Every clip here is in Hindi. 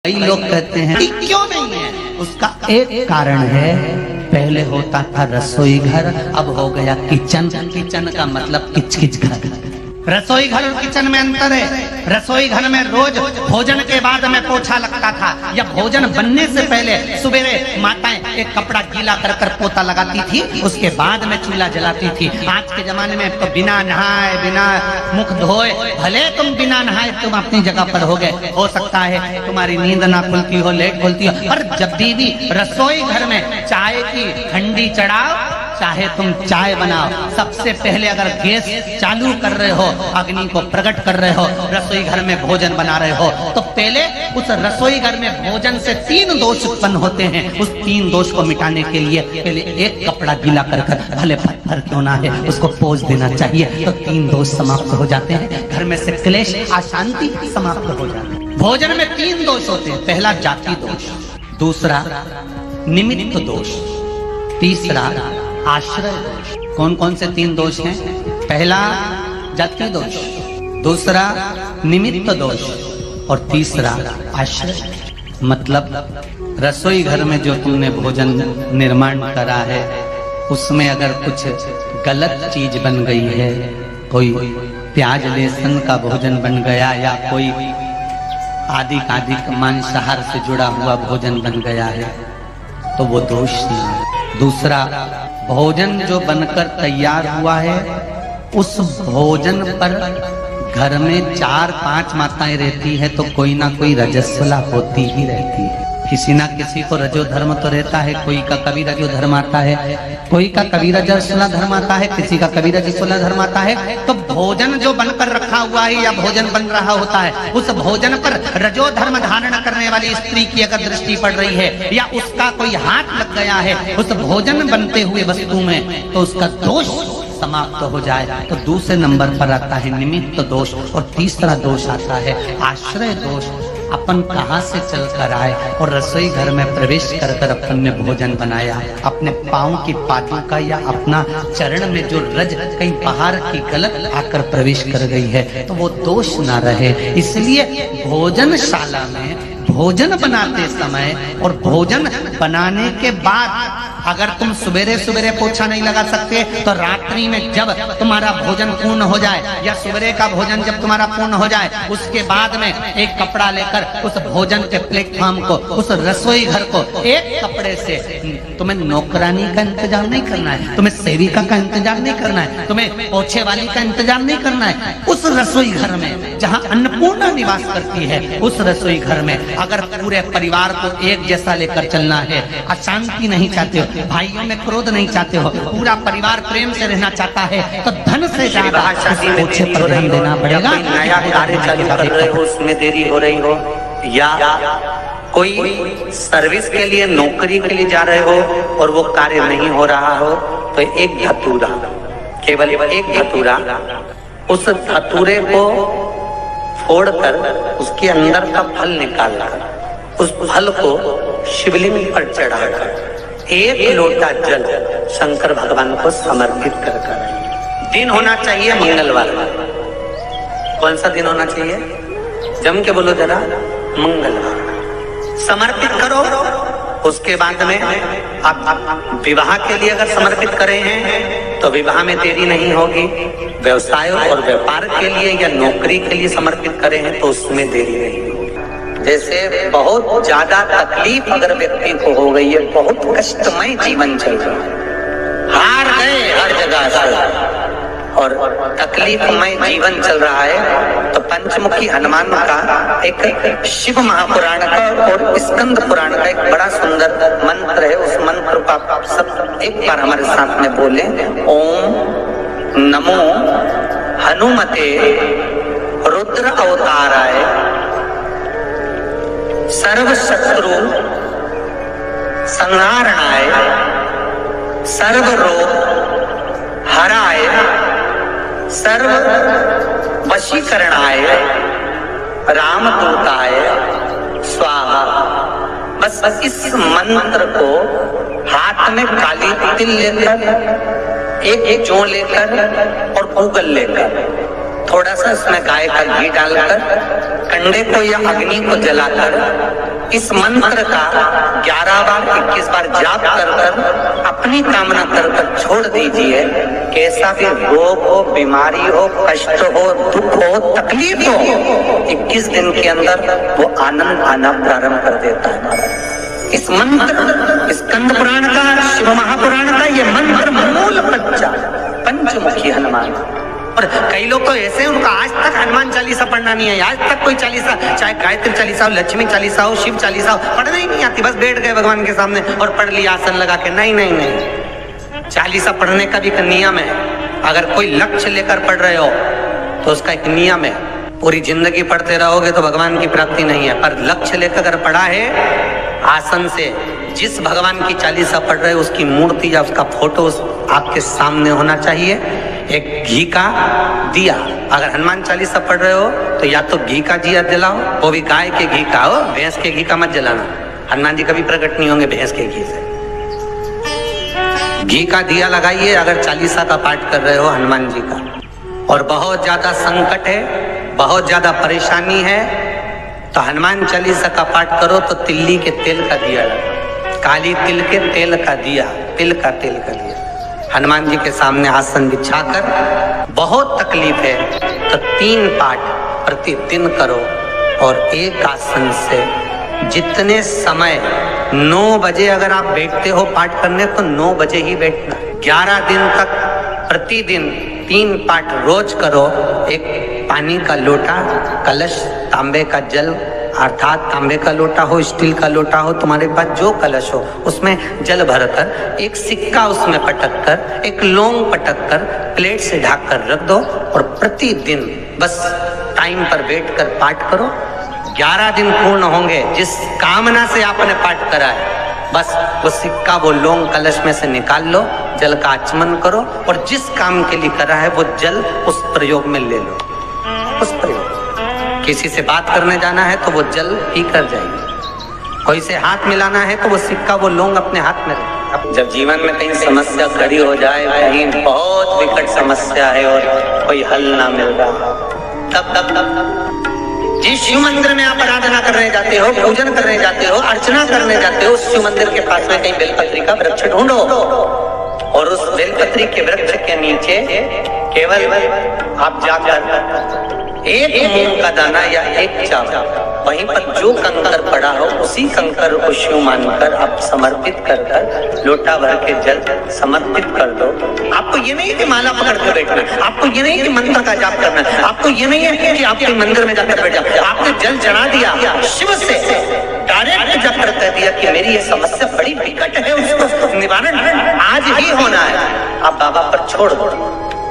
कई लोग कहते हैं क्यों नहीं है, उसका एक कारण है। पहले होता था रसोई घर, अब हो गया किचन। किचन का मतलब किच किच घर। रसोई घर और किचन में अंतर है। रसोई घर में रोज भोजन के बाद में पोछा लगता था, या भोजन बनने से पहले सवेरे माताएं एक कपड़ा गीला कर कर पोता लगाती थी, उसके बाद में चूल्हा जलाती थी। आज के जमाने में तो बिना नहाए बिना मुख धोए, भले तुम बिना नहाए तुम अपनी जगह पर हो गए, हो सकता है तुम्हारी नींद ना खुलती हो, लेट खुलती हो, पर जब भी रसोई घर में चाय की ठंडी चढ़ाओ, चाहे तुम चाय बनाओ, सबसे पहले अगर गैस चालू कर रहे हो, अग्नि को प्रकट कर रहे हो, रसोई घर में भोजन बना रहे हो, तो पहले उस रसोई घर में भोजन से 3 दोष उत्पन्न होते हैं। उस 3 दोष को मिटाने के लिए पहले एक कपड़ा गीला कर कर, भले पत्थर क्यों ना है, उसको पोंछ देना चाहिए, तो 3 दोष समाप्त हो जाते हैं। घर में से क्लेश अशांति समाप्त हो जाती है। भोजन में 3 दोष होते हैं। पहला जाति दोष, दूसरा निमित्त दोष, तीसरा आश्रय दोष। कौन कौन से 3 दोष हैं? पहला जाति दोष, दूसरा निमित्त दोष और तीसरा आश्रय। मतलब रसोई घर में जो तुमने भोजन निर्माण करा है, उसमें अगर कुछ गलत चीज बन गई है, कोई प्याज लहसुन का भोजन बन गया, या कोई आदि मांसाहार से जुड़ा हुआ भोजन बन गया है, तो वो दोष नहीं है। दूसरा, भोजन जो बनकर तैयार हुआ है, उस भोजन पर घर में 4-5 माताएं रहती है, तो कोई ना कोई रजस्वला होती ही रहती है। किसी ना किसी को रजो धर्म तो रहता है, कोई का कभी रजो धर्म आता है, कोई का कभी रजस्वला धर्म आता है, किसी का कभी रजस्वला धर्म आता है। तो भोजन जो बनकर रखा हुआ है या भोजन बन रहा होता है, उस भोजन पर रजो धर्म धारण करने वाली स्त्री की अगर दृष्टि पड़ रही है, या उसका कोई हाथ लग गया है उस भोजन बनते हुए वस्तु में, तो उसका दोष समाप्त हो जाए। तो दूसरे नंबर पर आता है निमित्त दोष, और तीसरा दोष आता है आश्रय दोष। अपन कहाँ से चल कर आए और रसोई घर में प्रवेश कर कर अपन ने भोजन बनाया, अपने पाँव की पादों का या अपना चरण में जो रज कहीं बाहर की गलत आकर प्रवेश कर गई है, तो वो दोष ना रहे। इसलिए भोजनशाला में भोजन बनाते समय और भोजन बनाने के बाद अगर तुम सवेरे सवेरे पोछा नहीं लगा सकते, तो रात्रि में जब तुम्हारा भोजन पूर्ण हो जाए, या सवेरे का भोजन जब तुम्हारा पूर्ण हो जाए, उसके बाद में एक कपड़ा लेकर उस भोजन के प्लेटफॉर्म को, उस रसोई घर को एक कपड़े से, तुम्हें नौकरानी का इंतजार नहीं करना है, तुम्हें सेविका का इंतजार नहीं करना है, तुम्हें पोछे वाली का इंतजार नहीं करना है। उस रसोई घर में जहाँ अन्नपूर्णा निवास करती है, उस रसोई घर में अगर पूरे परिवार को एक जैसा लेकर चलना है, अशांति नहीं चाहते हो, भाइयों में क्रोध नहीं चाहते हो, पूरा परिवार प्रेम से रहना चाहता है, तो धन से ज्यादा पोछे पर ध्यान देना पड़ेगा। नया कार्य चालू कर रहे हो, उसमें देरी हो रही हो, या कोई सर्विस के लिए नौकरी के लिए जा रहे हो और वो कार्य नहीं हो रहा हो, तो एक धतूरा, केवल एक धतूरा, उस धतूरे को फोड़कर उसके अंदर का फल निकालकर उस फल को शिवलिंग पर चढ़ाकर 1 लोटा जल शंकर भगवान को समर्पित कर। दिन होना चाहिए मंगलवार। कौन सा दिन होना चाहिए? जम के बोलो जरा, मंगलवार। समर्पित करो। उसके बाद में आप विवाह के लिए अगर समर्पित करें हैं, तो विवाह में देरी नहीं होगी। व्यवसाय और व्यापार के लिए या नौकरी के लिए समर्पित करें हैं, तो उसमें देरी नहीं होगी। जैसे बहुत ज्यादा तकलीफ अगर व्यक्ति को हो गई है, बहुत कष्टमय जीवन चल रहा है, हार गए हर जगह से और तकलीफमय जीवन चल रहा है, तो पंचमुखी हनुमान का एक शिव महापुराण का और स्कंद पुराण का एक बड़ा सुंदर मंत्र है। उस मंत्र को आप सब एक बार हमारे साथ में बोले। ओम नमो हनुमते रुद्र अवताराय सर्व शत्रु संहारणाय सर्व रोग हराय सर्व वशीकरणाय रामदूताय स्वाहा। बस इस मंत्र को हाथ में काली तिल लेकर, एक जौ लेकर और गूगल लेकर, थोड़ा सा इसमें गाय का घी डालकर कंडे को या अग्नि को जलाकर इस मंत्र का 11 बार 21 बार जाप कर कर अपनी कामना कर कर छोड़ दीजिए। कैसा भी रोग हो, बीमारी हो, कष्ट हो, दुख हो, तकलीफ हो, 21 दिन के अंदर वो आनंद आना प्रारंभ कर देता है। इस मंत्र, स्कंद पुराण का, शिव महापुराण का ये मंत्र मूल बच्चा पंचमुखी हनुमान। और कई लोग तो ऐसे हैं, उनका आज तक हनुमान चालीसा पढ़ना नहीं है, आज तक कोई चालीसा, चाहे गायत्री चालीसा हो, लक्ष्मी चालीसा हो, शिव चालीसा हो, पढ़ना ही नहीं आती। बस बैठ गए भगवान के सामने और पढ़ लिया आसन लगा के। नहीं नहीं नहीं, चालीसा पढ़ने का भी एक नियम है। अगर कोई लक्ष्य लेकर पढ़ रहे हो तो उसका एक नियम है। पूरी जिंदगी पढ़ते रहोगे तो भगवान की प्राप्ति नहीं है, पर लक्ष्य लेकर अगर पढ़ा है आसन से, जिस भगवान की चालीसा पढ़ रहे हो उसकी मूर्ति या उसका फोटो आपके सामने होना चाहिए। एक घी का दिया, अगर हनुमान चालीसा पढ़ रहे हो तो या तो घी का दिया जलाओ, वो भी गाय के घी का हो, भैंस के घी का मत जलाना। हनुमान जी कभी प्रकट नहीं होंगे भैंस के घी से। घी का दिया लगाइए अगर चालीसा का पाठ कर रहे हो हनुमान जी का। और बहुत ज्यादा संकट है, बहुत ज्यादा परेशानी है तो हनुमान चालीसा का पाठ करो तो तिल्ली के तेल का दिया लगाओ, काली तिल के तेल का दिया, तिल का तेल का दिया हनुमान जी के सामने आसन बिछाकर। बहुत तकलीफ है तो 3 पाठ प्रतिदिन करो और एक आसन से जितने समय 9 बजे अगर आप बैठते हो पाठ करने तो 9 बजे ही बैठना। 11 दिन तक प्रतिदिन 3 पाठ रोज करो। एक पानी का लोटा, कलश, तांबे का जल अर्थात तांबे का लोटा हो, स्टील का लोटा हो, तुम्हारे पास जो कलश हो उसमें जल भरकर, एक सिक्का उसमें पटक कर, एक लौंग पटक कर प्लेट से ढक कर रख दो और प्रतिदिन बस टाइम पर बैठकर पाठ करो। 11 दिन पूर्ण होंगे, जिस कामना से आपने पाठ करा है बस वो सिक्का, वो लौंग कलश में से निकाल लो, जल का आचमन करो और जिस काम के लिए करा है वो जल उस प्रयोग में ले लो। उस प्रयोग, किसी से बात करने जाना है तो वो जल पी कर जाइए, कोई से हाथ मिलाना है तो वो सिक्का, वो लौंग अपने हाथ में रखें। अब जब जीवन में कहीं समस्या खड़ी हो जाए, कहीं बहुत विकट समस्या है और कोई हल ना मिल रहा, तब जिस शिव मंदिर में आप आराधना करने जाते हो, पूजन करने जाते हो, अर्चना करने जाते हो, उस शिव मंदिर के पास में कहीं बेलपत्री का वृक्ष ढूंढो और उस बेलपत्री के वृक्ष के नीचे केवल आप जाकर एक मूंग का दाना या एक चावल, वहीं पर जो कंकर पड़ा हो उसी कंकर को शिव मानकर आप समर्पित कर कर लोटा भर के जल समर्पित कर दो। आपको ये नहीं है कि माला पकड़ के बैठना, आपको ये नहीं है कि मंत्र का जाप करना, आपको ये नहीं है कि आपके मंदिर में जाकर बैठ जाओ। आपने जल चढ़ा दिया, शिव से डायरेक्ट जाकर कह दिया कि मेरी ये समस्या बड़ी विकट है, उसको निवारण आज ही होना है। आप बाबा पर छोड़ दो,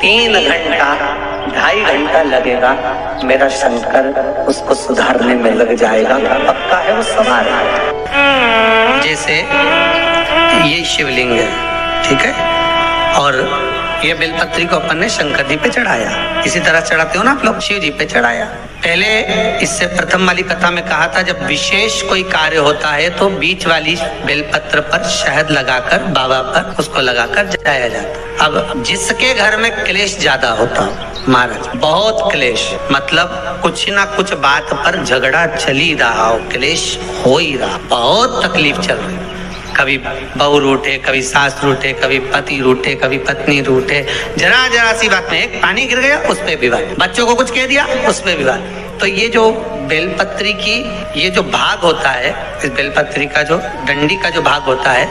3 घंटा 2.5 घंटा लगेगा, मेरा शंकर उसको सुधारने में लग जाएगा, पक्का है वो संभाल। जैसे ये शिवलिंग है, ठीक है, और ये बेलपत्री को अपन ने शंकर जी पे चढ़ाया, इसी तरह चढ़ाते हो ना आप लोग, शिव जी पे चढ़ाया। पहले इससे प्रथम वाली कथा में कहा था जब विशेष कोई कार्य होता है तो बीच वाली बेलपत्र पर शहद लगाकर बाबा पर उसको लगाकर जाया जाता। अब जिसके घर में क्लेश ज्यादा होता, महाराज बहुत क्लेश, मतलब कुछ ना कुछ बात पर झगड़ा चल ही रहा हो, क्लेश हो ही रहा, बहुत तकलीफ चल रही, कभी बहू रूठे, कभी सास रूठे, कभी पति रूठे, कभी पत्नी रूठे, जरा सी बात में एक पानी गिर गया उस पे विवाद, बच्चों को कुछ कह दिया उस पे विवाद। तो ये जो बेलपत्री की ये जो भाग होता है, इस बेलपत्री का जो डंडी का जो भाग होता है,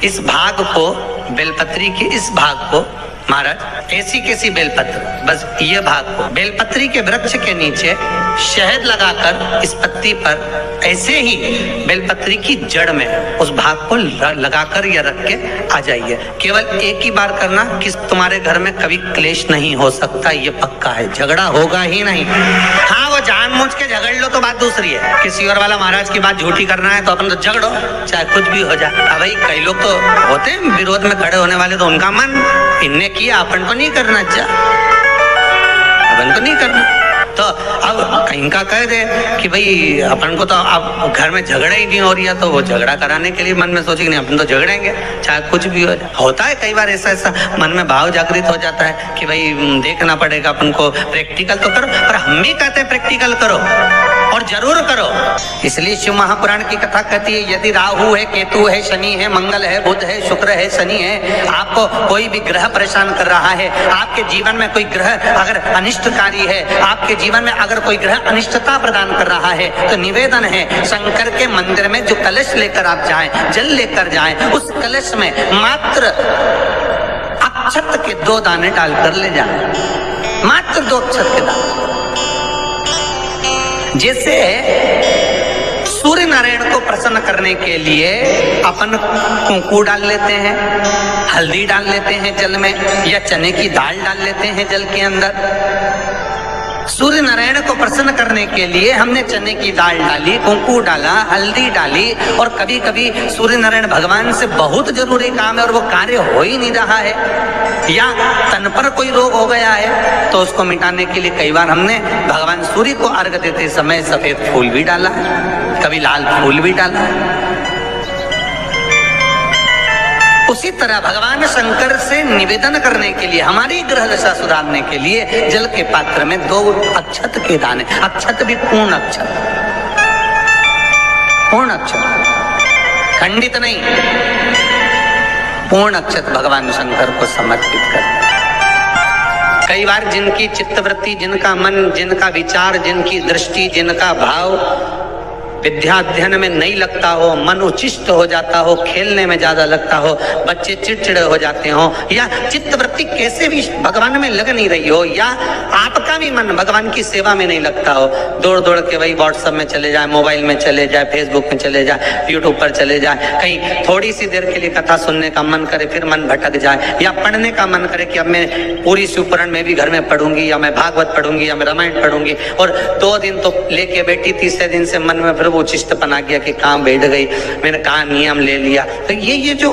इस भाग को, बेलपत्री के इस भाग को महाराज ऐसी कैसी बेलपत्र, बस ये भाग को बेलपत्री के वृक्ष के नीचे शहद लगाकर इस पत्ती पर ऐसे ही बेलपत्री की जड़ में उस भाग को लगाकर या रख के आ जाइए। केवल एक ही बार करना, कि तुम्हारे घर में कभी क्लेश नहीं हो सकता, ये पक्का है, झगड़ा होगा ही नहीं। हाँ, वो जानबूझ के झगड़ लो तो बात दूसरी है, किसी और वाला महाराज की बात झूठी करना है तो अपन तो झगड़ो, चाहे कुछ भी हो जाए। अब भाई कई लोग तो होते हैं विरोध में खड़े होने वाले, तो उनका मन, इनने किया अपन को नहीं करना, अपन को नहीं करना, तो अब कहीं का कह दे कि भाई अपन को तो अब घर में झगड़ा ही नहीं हो रही है, तो वो झगड़ा कराने के लिए मन में सोचे कि नहीं अपन तो झगड़ेंगे चाहे कुछ भी हो जाए। होता है कई बार ऐसा ऐसा मन में भाव जागृत हो जाता है कि भाई देखना पड़ेगा अपन को, प्रैक्टिकल तो करो। पर हम भी कहते हैं प्रैक्टिकल करो और जरूर करो। इसलिए शिव महापुराण की कथा कहती है यदि राहु है, केतु है, शनि है, मंगल है, बुध है, शुक्र है, शनि है, आपको कोई भी ग्रह परेशान कर रहा है, आपके जीवन में कोई ग्रह अगर अनिष्टकारी है, आपके जीवन में अगर कोई ग्रह अनिष्टता प्रदान कर रहा है, तो निवेदन है शंकर के मंदिर में जो कलश लेकर आप जाएं, जल लेकर जाएं, उस कलश में मात्र अक्षत के 2 दाने डालकर ले जाएं, मात्र 2 अक्षत के दाने। जैसे सूर्य नारायण को प्रसन्न करने के लिए अपन कुंकू डाल लेते हैं, हल्दी डाल लेते हैं जल में, या चने की दाल डाल लेते हैं जल के अंदर। सूर्य नारायण को प्रसन्न करने के लिए हमने चने की दाल डाली, कुंकू डाला, हल्दी डाली, और कभी कभी सूर्य नारायण भगवान से बहुत जरूरी काम है और वो कार्य हो ही नहीं रहा है, या तन पर कोई रोग हो गया है, तो उसको मिटाने के लिए कई बार हमने भगवान सूर्य को अर्घ देते समय सफेद फूल भी डाला है, कभी लाल फूल भी डाला है। उसी तरह भगवान शंकर से निवेदन करने के लिए, हमारी ग्रह दशा सुधारने के लिए जल के पात्र में 2 अक्षत के दाने, अक्षत भी पूर्ण अक्षत, पूर्ण अक्षत, खंडित नहीं, पूर्ण अक्षत भगवान शंकर को समर्पित कर। कई बार जिनकी चित्तवृत्ति, जिनका मन, जिनका विचार, जिनकी दृष्टि, जिनका भाव विद्या अध्ययन में नहीं लगता हो, मन उचिष्ट हो जाता हो, खेलने में ज्यादा लगता हो, बच्चे चिड़चिड़े हो जाते हो, या चित्तवृत्ति कैसे भी भगवान में लग नहीं रही हो, या आपका भी मन भगवान की सेवा में नहीं लगता हो, दौड़ दौड़ के वही व्हाट्सएप में चले जाए, मोबाइल में चले जाए, फेसबुक में चले जाए, यूट्यूब पर चले जाए, कहीं थोड़ी सी देर के लिए कथा सुनने का मन करे फिर मन भटक जाए, या पढ़ने का मन करे कि अब मैं पूरी शिवपुराण में भी घर में पढ़ूंगी, या मैं भागवत पढ़ूंगी, या मैं रामायण पढ़ूंगी, और 2 दिन तो लेके बैठी, तीसरे दिन से मन में फिर वो चिष्टपन आ गया कि काम बैठ गई, मैंने कहा नियम ले लिया। तो ये जो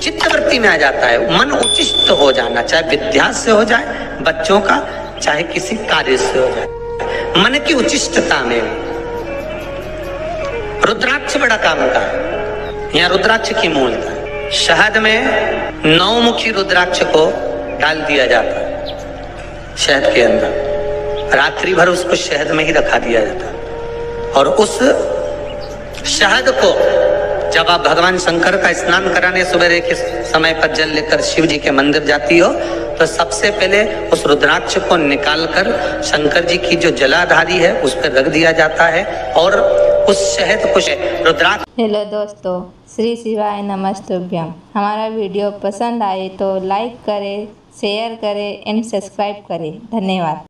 चित्तवृत्ति में आ जाता है, मन उचिष्ट हो जाना, चाहे विद्या से हो जाए बच्चों का, चाहे किसी कार्य से हो जाए, मन की उचिष्टता में। रुद्राक्ष बड़ा काम का, यहाँ रुद्राक्ष की मूलता, शहद में 9 मुखी रुद्राक्ष को डाल दिया जाता है शहद के अंदर, रात्रि भर उसको शहद में ही रखा दिया जाता है, और उस शहद को जब आप भगवान शंकर का स्नान कराने सवेरे के समय पर जल लेकर शिव जी के मंदिर जाती हो, तो सबसे पहले उस रुद्राक्ष को निकालकर शंकर जी की जो जलाधारी है उस पर रख दिया जाता है, और उस शहद को रुद्राक्ष। हेलो दोस्तों, श्री शिवाय नमस्तुभ्यम। हमारा वीडियो पसंद आए तो लाइक करें, शेयर करें एंड सब्सक्राइब करें। धन्यवाद।